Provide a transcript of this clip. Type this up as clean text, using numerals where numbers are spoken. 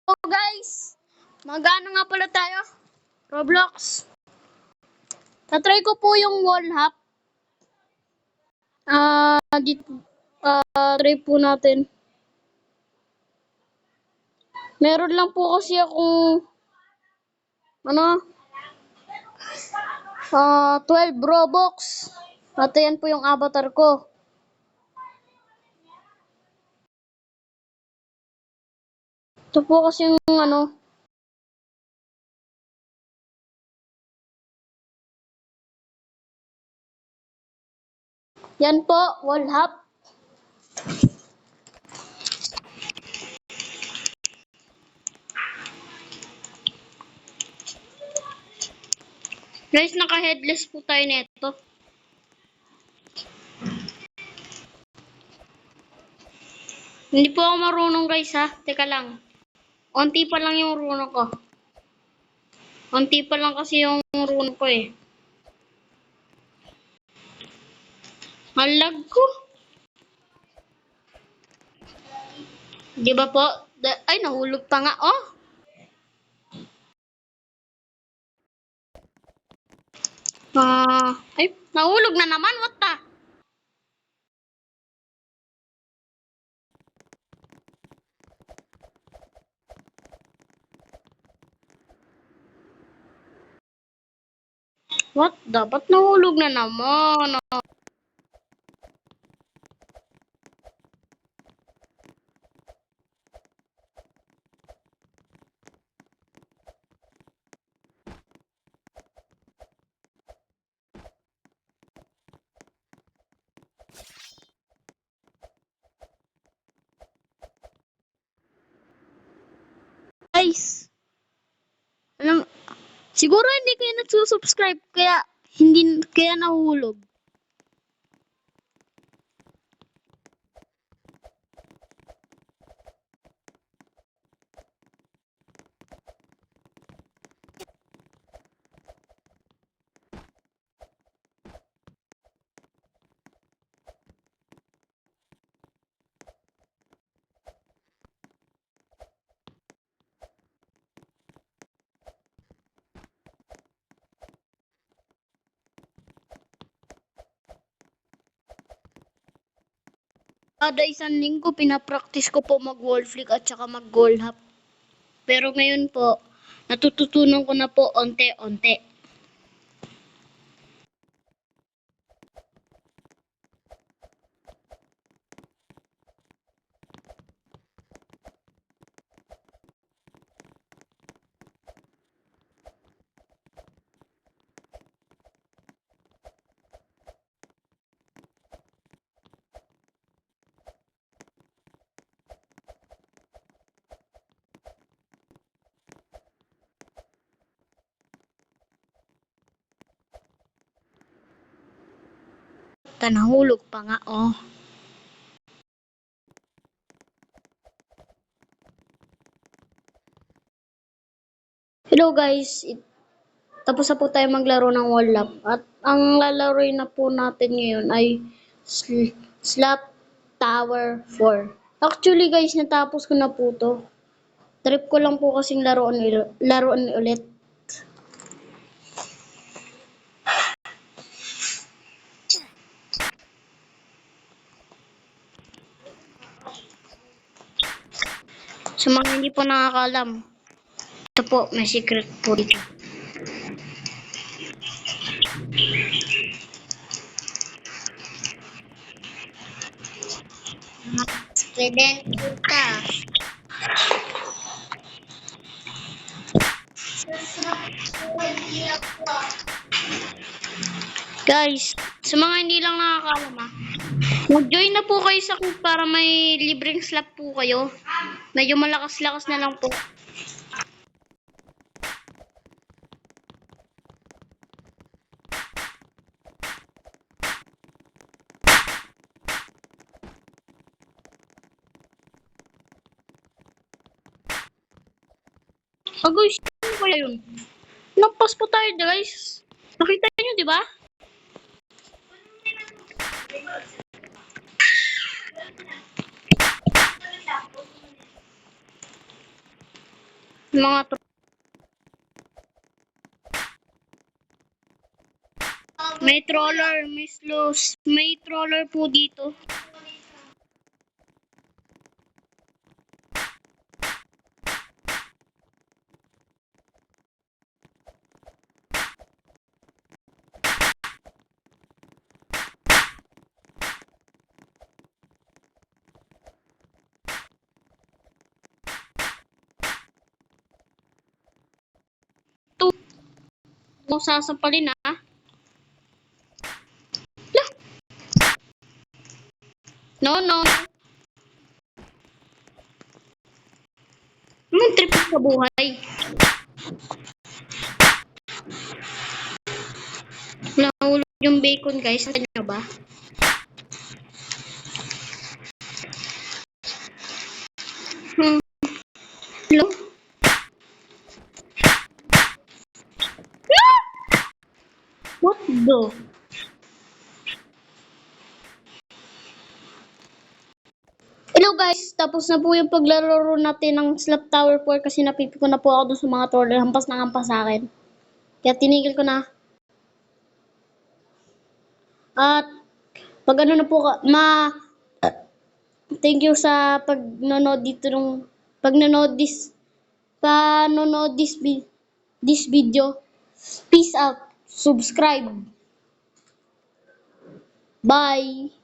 So guys, magano nga pala tayo? Roblox. Tatry ko po yung wall hack. Try po natin. Meron lang po kasi akong 12 Robux. At yan po yung avatar ko. Ito po kasi yung yan po, wall hack. Guys, naka-headless po tayo nito. Hindi po ako marunong guys ha. Teka lang. Unti pa lang yung runo ko. Unti pa lang kasi yung runo ko eh. Malag ko. Di ba po? Ay, nahulog pa nga oh. Ay, nahulog na naman. What the? What? Dapat nahulog na naman. Guys, siguro hindi kayo nagsusubscribe kaya nahulog. Kada isang linggo, pinapractice ko po mag-wall flick at saka mag-goal hop. Pero ngayon po, natututunan ko na po onte-onte. Nahulog pa nga oh. Hello guys, tapos na po tayo maglaro ng wall lap. At ang lalaroin na po natin ngayon ay Slap Tower 4. Actually guys, natapos ko na po to. Trip ko lang po kasing laruan ulit. Sa mga hindi po nakakalam, ito po, may secret po dito. Student ka. Guys, sa mga hindi lang nakakalam mag-join na po kayo sa akin para may libreng slap po kayo. Medyo malakas-lakas na lang po. Guys, ano kaya yun? Nagpas po tayo guys. Nakita nyo, di ba? Mga may troller, may slows, may troller po dito. Ito, kung sasampalin ha. Lah, no, no. Anong trip sa buhay? Nahulog yung bacon guys. Ano nyo ba? Hmm. Hello? What the? Hello guys, tapos na po yung paglaro natin ng Slap Tower 4 kasi napipi ko na po ako dun sa mga troller. Hampas na hampas sa akin. Kaya tinigil ko na. At pag ano na po thank you sa pagnonood dito nung pagnonood this video. Peace out. Subscribe. Bye.